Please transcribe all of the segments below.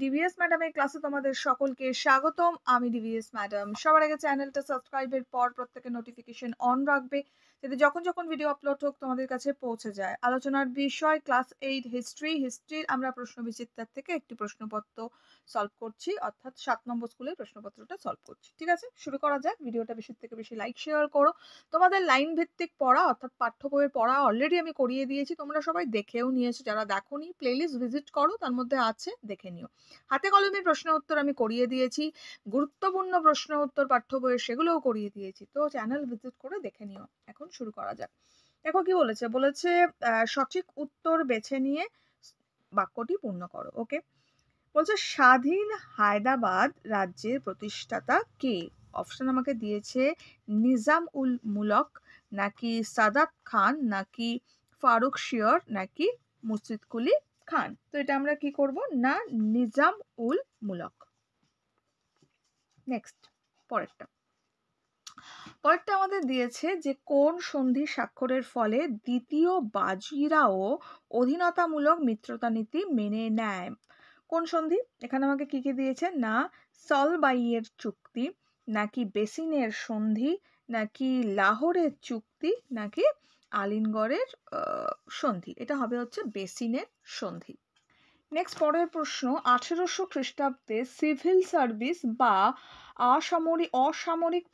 DVS ম্যাডামের ক্লাসে তোমাদের সকলকে স্বাগতম। আমি ডিভিএস ম্যাডাম। সবার আগে চ্যানেলটা সাবস্ক্রাইবের পর প্রত্যেকের নোটিফিকেশন অন রাখবে, যাতে যখন যখন ভিডিও আপলোড হোক তোমাদের কাছে পৌঁছে যায়। আলোচনার বিষয় ক্লাস 8 হিস্ট্রির আমরা প্রশ্নবিচিত্রার থেকে একটি প্রশ্নপত্র সলভ করছি, অর্থাৎ 7 নম্বর স্কুলের প্রশ্নপত্রটা সলভ করছি। ঠিক আছে, শুরু করা যাক। ভিডিওটা বেশি থেকে বেশি লাইক শেয়ার করো। তোমাদের লাইন ভিত্তিক পড়া অর্থাৎ পাঠ্য বইয়ের পড়া অলরেডি আমি করিয়ে দিয়েছি, তোমরা সবাই দেখেও নিয়েছো। যারা দেখোনি প্লেলিস্ট ভিজিট করো, তার মধ্যে আছে, দেখে নিও। হাতে কলমের প্রশ্ন উত্তর আমি করিয়ে দিয়েছি, গুরুত্বপূর্ণ প্রশ্ন উত্তর পাঠ্য বইয়ের সেগুলোও করিয়ে দিয়েছি, তো চ্যানেল ভিজিট করে দেখে নিও। এখন শুরু করা যাক। দেখো কি বলেছে, সঠিক উত্তর বেছে নিয়ে বাক্যটি পূর্ণ করো। ওকে, বলছে স্বাধীন হায়দ্রাবাদ রাজ্যের প্রতিষ্ঠাতা কে? অপশন আমাকে দিয়েছে নিজাম উল মুলক, নাকি সাদাত খান, নাকি ফারুক শিয়র, নাকি মুর্শিদ কুলি খান। তো এটা আমরা কি করব না, নিজাম উল মুলক। নেক্সট, পরেরটা আমাদের দিয়েছে যে কোন সন্ধি স্বাক্ষরের ফলে দ্বিতীয় বাজিরাও অধীনতামূলক মিত্রতা নীতি মেনে নেয়। কোন সন্ধি? এখানে আমাকে কি কি দিয়েছে না, সলবাইয়ের চুক্তি, নাকি বেসিনের সন্ধি, নাকি লাহোরের চুক্তি, নাকি আলিনগড়ের সন্ধি। এটা হবে হচ্ছে বেসিনের সন্ধি। নেক্সট, পরের প্রশ্ন, 1800 খ্রিস্টাব্দে সিভিল সার্ভিস বা অসামরিক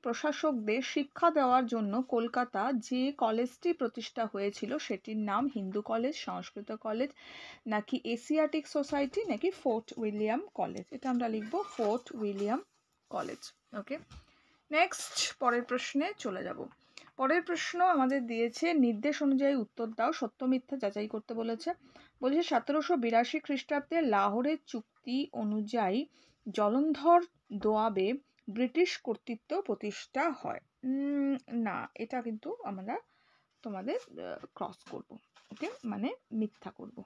প্রশাসকদের শিক্ষা দেওয়ার জন্য কলকাতা যে কলেজটি প্রতিষ্ঠা হয়েছিল সেটির নাম হিন্দু কলেজ, সংস্কৃত কলেজ, নাকি এশিয়াটিক সোসাইটি, নাকি ফোর্ট উইলিয়াম কলেজ। এটা আমরা লিখবো ফোর্ট উইলিয়াম কলেজ। ওকে, নেক্সট পরের প্রশ্নে চলে যাব। পরের প্রশ্ন আমাদের দিয়েছে নির্দেশ অনুযায়ী উত্তর দাও, সত্য মিথ্যা যাচাই করতে বলেছে। 1782 খ্রিস্টাব্দে লাহোরের চুক্তি অনুযায়ী জলন্ধর দোয়াবে ব্রিটিশ কর্তৃত্ব প্রতিষ্ঠা হয়। না, এটা কিন্তু আমরা তোমাদের ক্রস করব। ওকে, মানে মিথ্যা করব।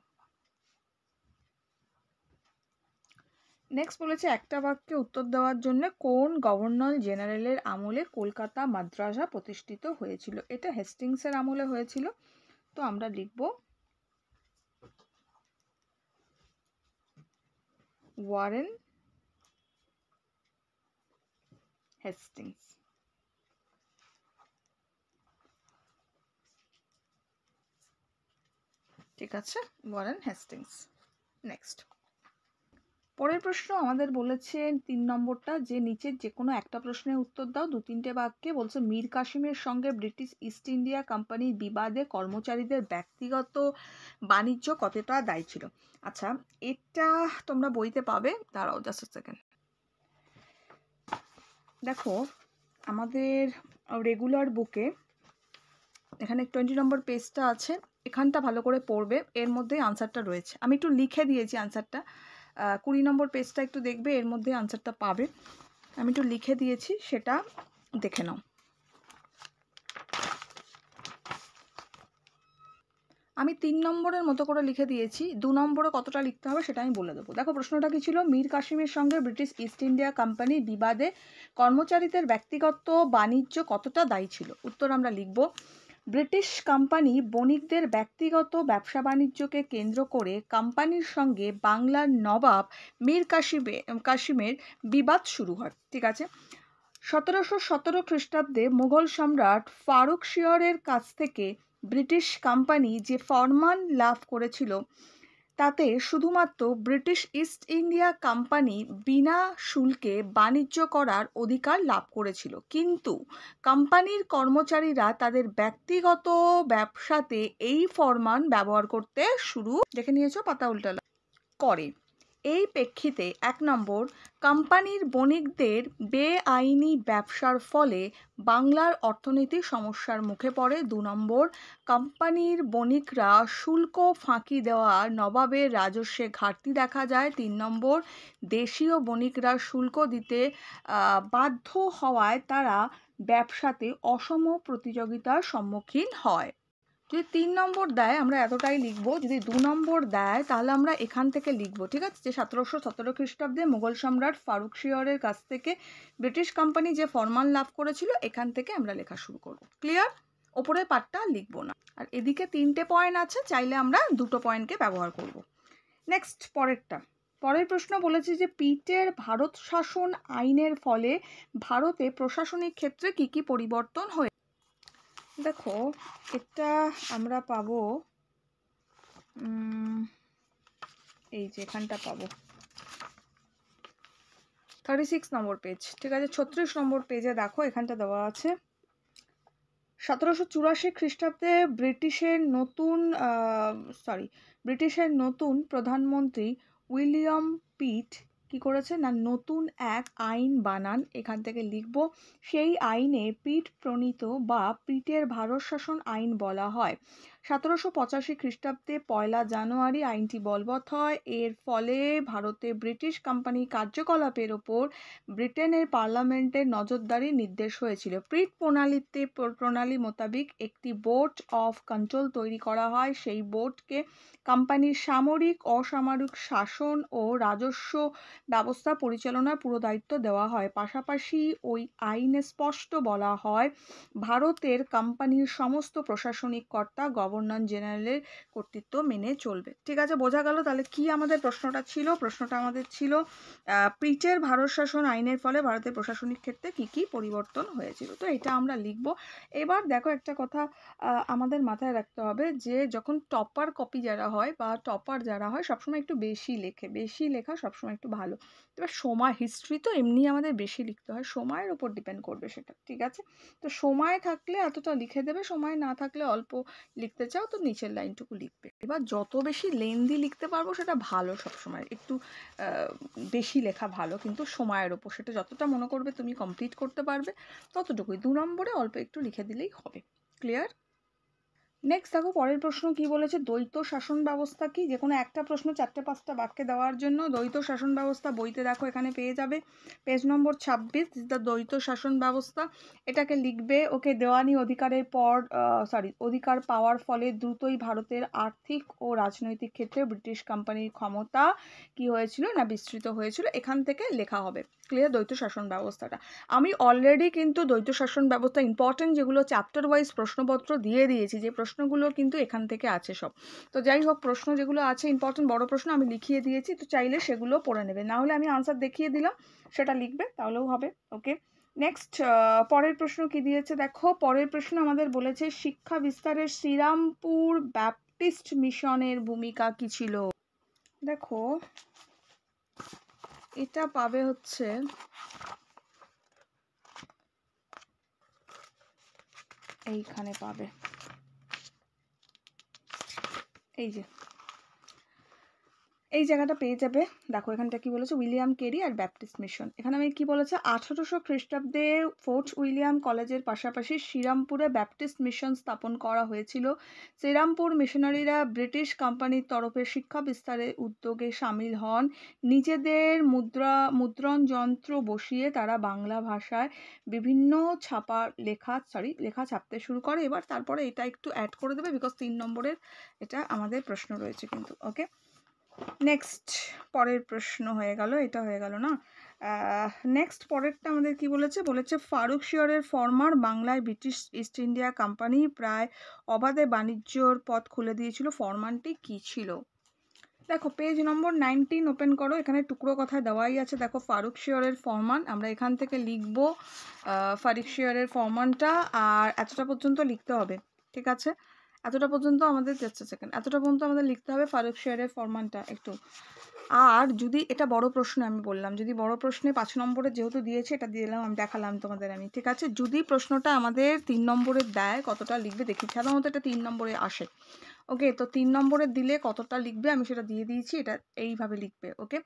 নেক্সট বলেছে একটা বাক্যে উত্তর দেওয়ার জন্য কোন গভর্নর জেনারেলের আমলে কলকাতা মাদ্রাসা প্রতিষ্ঠিত হয়েছিল। এটা হেস্টিংসের আমলে হয়েছিল, তো আমরা লিখব ওয়ারেন হেস্টিংস। ঠিক আছে, ওয়ারেন হেস্টিংস। নেক্সট, পরের প্রশ্ন আমাদের বলেছে 3 নম্বরটা, যে নিচের যে কোনো একটা প্রশ্নের উত্তর দাও 2-3টে বাক্যে। বলছে মীর কাসিমের সঙ্গে ব্রিটিশ ইস্ট ইন্ডিয়া কোম্পানির বিবাদে কর্মচারীদের ব্যক্তিগত বাণিজ্য কতটা দায়ী ছিল। আচ্ছা, এটা তোমরা বইতে পাবে, দাঁড়াও জাস্ট সেকেন্ড। দেখো আমাদের রেগুলার বুকে এখানে 20 নম্বর পেজটা আছে, এখানটা ভালো করে পড়বে, এর মধ্যে আনসারটা রয়েছে। আমি একটু লিখে দিয়েছি আনসারটা। 20 নম্বর পেজটা একটু দেখবে, এর মধ্যে আনসারটা পাবে। আমি একটু লিখে দিয়েছি, সেটা দেখে নাও। আমি 3 নম্বরের মতো করে লিখে দিয়েছি, 2 নম্বরে কতটা লিখতে হবে সেটা আমি বলে দেবো। দেখো প্রশ্নটা কি ছিল, মীর কাসিমের সঙ্গে ব্রিটিশ ইস্ট ইন্ডিয়া কোম্পানির বিবাদে কর্মচারীদের ব্যক্তিগত বাণিজ্য কতটা দায়ী ছিল। উত্তর আমরা লিখব ব্রিটিশ কোম্পানি বণিকদের ব্যক্তিগত ব্যবসা বাণিজ্যকে কেন্দ্র করে কোম্পানির সঙ্গে বাংলার নবাব মীর কাসিমের বিবাদ শুরু হয়। ঠিক আছে, 1717 খ্রিস্টাব্দে মুঘল সম্রাট ফারুক শিয়রের কাছ থেকে ব্রিটিশ কোম্পানি যে ফরমান লাভ করেছিল তাতে শুধুমাত্র ব্রিটিশ ইস্ট ইন্ডিয়া কোম্পানি বিনা শুল্কে বাণিজ্য করার অধিকার লাভ করেছিল, কিন্তু কোম্পানির কর্মচারীরা তাদের ব্যক্তিগত ব্যবসাতে এই ফরমান ব্যবহার করতে শুরু, দেখে নিয়েছো পাতা উল্টালা, করে। এই প্রেক্ষিতে 1 নম্বর, কোম্পানির বণিকদের বেআইনি ব্যবসার ফলে বাংলার অর্থনীতি সমস্যার মুখে পড়ে। 2 নম্বর, কোম্পানির বণিকরা শুল্ক ফাঁকি দেওয়া নবাবের রাজস্বে ঘাটতি দেখা যায়। 3 নম্বর, দেশীয় বণিকরা শুল্ক দিতে বাধ্য হওয়ায় তারা ব্যবসাতে অসম প্রতিযোগিতার সম্মুখীন হয়। যদি 3 নম্বর দেয় আমরা এতটাই লিখবো, যদি 2 নম্বর দেয় তাহলে আমরা এখান থেকে লিখবো। ঠিক আছে, যে 1717 খ্রিস্টাব্দে মুঘল সম্রাট ফারুক শিয়রের কাছ থেকে ব্রিটিশ কোম্পানি যে ফরমান লাভ করেছিল, এখান থেকে আমরা লেখা শুরু করব। ক্লিয়ার? ওপরের পার্টটা লিখবো না। আর এদিকে 3টে পয়েন্ট আছে, চাইলে আমরা 2টো পয়েন্টকে ব্যবহার করব। নেক্সট পরের প্রশ্ন বলেছে যে পিটের ভারত শাসন আইনের ফলে ভারতে প্রশাসনিক ক্ষেত্রে কি কি পরিবর্তন হয়ে। দেখো এটা আমরা পাবো এই যে এখানটা পাবো 36 নম্বর পেজ, ঠিক আছে। 36 নম্বর পেজে দেখো এখানটা দেওয়া আছে 1784 খ্রিস্টাব্দে ব্রিটিশের নতুন প্রধানমন্ত্রী উইলিয়াম পিট কি করেছে না নতুন এক আইন বানান, এখান থেকে লিখব সেই আইনে পিট প্রণীত বা পিটের ভারত শাসন আইন বলা হয়। 1785 খ্রিস্টাব্দে 1 জানুয়ারি আইনটি বলবৎ হয়। এর ফলে ভারতে ব্রিটিশ কোম্পানি কার্যকলাপের ওপর ব্রিটেনের পার্লামেন্টের নজরদারির নির্দেশ হয়েছিল। পিট প্রণালী মোতাবেক একটি বোর্ড অফ কন্ট্রোল তৈরি করা হয়। সেই বোর্ডকে কোম্পানির সামরিক অসামরিক শাসন ও রাজস্ব ব্যবস্থা পরিচালনার পুরো দায়িত্ব দেওয়া হয়। পাশাপাশি ওই আইনে স্পষ্ট বলা হয় ভারতের কোম্পানির সমস্ত প্রশাসনিক কর্তা গভর্নর জেনারেলের কর্তৃত্ব মেনে চলবে। ঠিক আছে, বোঝা গেল। তাহলে কি আমাদের প্রশ্নটা ছিল? প্রশ্নটা আমাদের ছিল পিটের ভারত শাসন আইনের ফলে ভারতের প্রশাসনিক ক্ষেত্রে কি কি পরিবর্তন হয়েছিল। তো এটা আমরা লিখব। এবার দেখো একটা কথা আমাদের মাথায় রাখতে হবে যে যখন টপার কপি যারা হয় বা টপার যারা হয় সবসময় একটু বেশি লেখে, বেশি লেখা সবসময় একটু ভালো। এবার সময় হিস্ট্রি তো এমনি আমাদের বেশি লিখতে হয়, সময়ের উপর ডিপেন্ড করবে সেটা, ঠিক আছে। তো সময় থাকলে এতটা লিখে দেবে, সময় না থাকলে অল্প লিখতে চাও তো নিচের লাইনটুকু লিখবে। এবার যত বেশি লেন্দি লিখতে পারবো সেটা ভালো, সবসময় একটু বেশি লেখা ভালো, কিন্তু সময়ের ওপর সেটা যতটা মনে করবে তুমি কমপ্লিট করতে পারবে ততটুকুই। 2 নম্বরে অল্প একটু লিখে দিলেই হবে। ক্লিয়ার? নেক্সট দেখো পরের প্রশ্ন কি বলেছে, দ্বৈত শাসন ব্যবস্থা কি। যে কোনো একটা প্রশ্ন 4-5টা বাক্যে দেওয়ার জন্য দ্বৈত শাসন ব্যবস্থা বইতে দেখো এখানে পেয়ে যাবে পেজ নম্বর 26, দ্য দ্বৈত শাসন ব্যবস্থা। এটাকে লিখবে ওকে দেওয়ানি অধিকারের পর অধিকার পাওয়ার ফলে দ্রুতই ভারতের আর্থিক ও রাজনৈতিক ক্ষেত্রে ব্রিটিশ কোম্পানির ক্ষমতা কি হয়েছিল না বিস্তৃত হয়েছিল, এখান থেকে লেখা হবে। ক্লিয়ার? দ্বৈত শাসন ব্যবস্থাটা আমি অলরেডি কিন্তু দ্বৈত শাসন ব্যবস্থা ইম্পর্টেন্ট যেগুলো চ্যাপ্টার ওয়াইজ প্রশ্নপত্র দিয়ে দিয়েছি, যে প্রশ্নগুলো কিন্তু এখান থেকে আছে সব। তো যাই হোক, প্রশ্ন যেগুলো আছে ইম্পর্টেন্ট বড় প্রশ্ন আমি লিখিয়ে দিয়েছি, তো চাইলে সেগুলো পড়ে নেবে, না হলে আমি আনসার দেখিয়ে দিলাম সেটা লিখবে তাহলেও হবে। ওকে, নেক্সট পরের প্রশ্ন কি দিয়েছে দেখো। পরের প্রশ্ন আমাদের বলেছে শিক্ষা বিস্তারের শ্রীরামপুর ব্যাপটিস্ট মিশনের ভূমিকা কি ছিল। দেখো এটা পাবে হচ্ছে এইখানে পাবে, এই যে এই জায়গাটা পেয়ে যাবে। দেখো এখানটা কি বলেছে, উইলিয়াম কেরি আর ব্যাপটিস্ট মিশন। এখানে আমি কি বলেছে 1800 খ্রিস্টাব্দে ফোর্ট উইলিয়াম কলেজের পাশাপাশি শ্রীরামপুরে ব্যাপটিস্ট মিশন স্থাপন করা হয়েছিল। শ্রীরামপুর মিশনারিরা ব্রিটিশ কোম্পানির তরফে শিক্ষা বিস্তারের উদ্যোগে সামিল হন। নিজেদের মুদ্রণ যন্ত্র বসিয়ে তারা বাংলা ভাষায় বিভিন্ন লেখা ছাপতে শুরু করে। এবার তারপরে এটা একটু অ্যাড করে দেবে, বিকজ 3 নম্বরের এটা আমাদের প্রশ্ন রয়েছে কিন্তু। ওকে, নেক্সট পরের প্রশ্ন হয়ে গেল, এটা হয়ে গেল না। নেক্সট পরেরটা আমাদের কি বলেছে ফারুকশিয়রের ফরমার বাংলায় ব্রিটিশ ইস্ট ইন্ডিয়া কোম্পানি প্রায় অবাধে বাণিজ্যর পথ খুলে দিয়েছিল। ফরমানটি কি ছিল? দেখো পেজ নম্বর 19 ওপেন করো, এখানে টুকরো কথা দেওয়াই আছে। দেখো ফারুকশিয়রের ফরমান, আমরা এখান থেকে লিখব ফারুকশিয়রের ফরমানটা, আর এতটা পর্যন্ত লিখতে হবে, ঠিক আছে। এতটা পর্যন্ত আমাদের এতটা পর্যন্ত আমাদের লিখতে হবে ফারুকশিয়রের ফরমানটা একটু। আর যদি এটা বড় প্রশ্ন, আমি বললাম যদি বড় প্রশ্নে 5 নম্বরে যেহেতু দিয়েছে এটা দিয়ে দিলাম, আমি দেখালাম তোমাদের আমি, ঠিক আছে। যদি প্রশ্নটা আমাদের 3 নম্বরে দেয় কতটা লিখবে দেখি, সাধারণত এটা 3 নম্বরে আসে। ওকে, তো 3 নম্বরে দিলে কতটা লিখবে আমি সেটা দিয়ে দিয়েছি, এটা এইভাবে লিখবে। ওকে,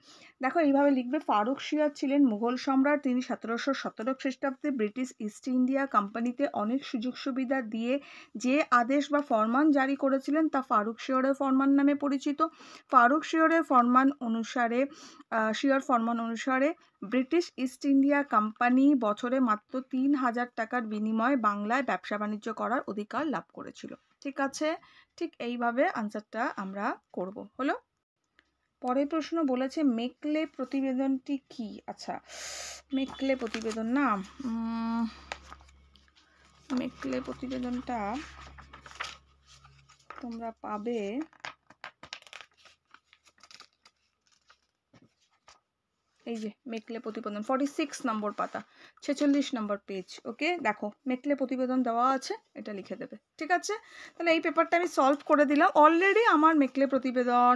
দেখো এইভাবে লিখবে, ফারুকশিয়র ছিলেন মুঘল সম্রাট। তিনি 1717 খ্রিস্টাব্দে ব্রিটিশ ইস্ট ইন্ডিয়া কোম্পানিতে অনেক সুযোগ সুবিধা দিয়ে যে আদেশ বা ফরমান জারি করেছিলেন তা ফারুকশিয়রের ফরমান নামে পরিচিত। ফারুকশিয়রের ফরমান অনুসারে ব্রিটিশ ইস্ট ইন্ডিয়া কোম্পানি বছরে মাত্র 3000 টাকার বিনিময়ে বাংলায় ব্যবসা বাণিজ্য করার অধিকার লাভ করেছিল। ঠিক আছে, ঠিক এইভাবে আনসারটা আমরা করব। হলো, পরের প্রশ্ন বলেছে মেকলে প্রতিবেদনটি কি। আচ্ছা, মেকলে প্রতিবেদন না, মেকলে প্রতিবেদনটা তোমরা পাবে এই যে মেকলে প্রতিবেদন 46 নম্বর পাতা 46 নম্বর পেজ। ওকে, দেখো মেকলে প্রতিবেদন দেওয়া আছে, এটা লিখে দেবে। ঠিক আছে, তাহলে এই পেপারটা আমি সলভ করে দিলাম। অলরেডি আমার মেকলে প্রতিবেদন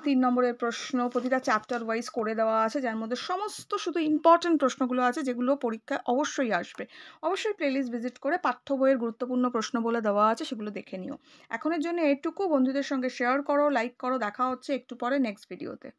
3 নম্বরের প্রশ্ন প্রতিটা চ্যাপ্টার ওয়াইজ করে দেওয়া আছে, যার মধ্যে সমস্ত শুধু ইম্পর্টেন্ট প্রশ্নগুলো আছে যেগুলো পরীক্ষায় অবশ্যই আসবে। অবশ্যই প্লেলিস্ট ভিজিট করে পাঠ্য বইয়ের গুরুত্বপূর্ণ প্রশ্ন বলে দেওয়া আছে, সেগুলো দেখে নিও। এখনের জন্য এইটুকু, বন্ধুদের সঙ্গে শেয়ার করো, লাইক করো। দেখা হচ্ছে একটু পরে নেক্সট ভিডিওতে।